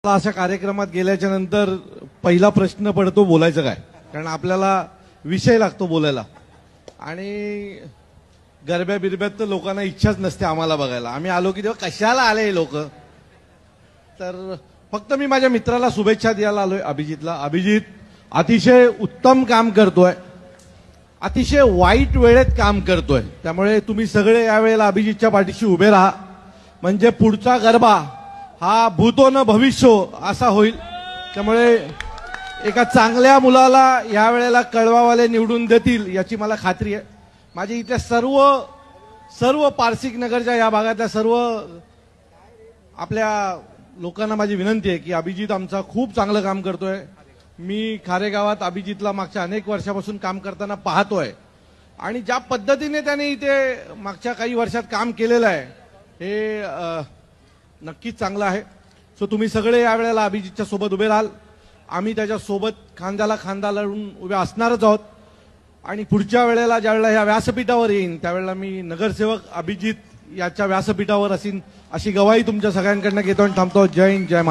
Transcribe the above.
अशा कार्यक्रमात गेल्याच्या नंतर पहिला प्रश्न पडतो बोलायचं काय, कारण आपल्याला विषय लागतो बोलायला. आणि गरब्या बिरब्यात तर लोकांना इच्छाच नसते आम्हाला बघायला. आम्ही आलो की तेव्हा कशाला आले हे लोक. तर फक्त मी माझ्या मित्राला शुभेच्छा द्यायला आलोय, अभिजितला. अभिजित अतिशय उत्तम काम करतोय, अतिशय वाईट वेळेत काम करतोय. त्यामुळे तुम्ही सगळे यावेळेला अभिजितच्या पाठीशी उभे राहा, म्हणजे पुढचा गरबा हा भूतो न भविष्यो असा होईल. त्यामुळे एका चांगल्या मुलाला यावेळेला कळवावाले निवडून देतील याची मला खात्री आहे. माझी इथल्या सर्व पारसिक नगरच्या या भागातल्या सर्व आपल्या लोकांना माझी विनंती आहे की अभिजित आमचा खूप चांगलं काम करतोय. मी खारेगावात अभिजितला मागच्या अनेक वर्षापासून काम करताना पाहतोय आणि ज्या पद्धतीने त्याने इथे मागच्या काही वर्षात काम केलेलं आहे हे नक्कीच चांगलं आहे. सो तुम्ही सगळे यावेळेला अभिजितच्या सोबत उभे राहाल. आम्ही त्याच्या सोबत खांद्याला खांदा लावून उभे असणारच आहोत. आणि पुढच्या वेळेला ज्यावेळेला या व्यासपीठावर येईन त्यावेळेला मी नगरसेवक अभिजित याच्या व्यासपीठावर असीन अशी गवाही तुमच्या सगळ्यांकडनं घेतो आणि थांबतो. जय हिंद, जय महाराष्ट्र.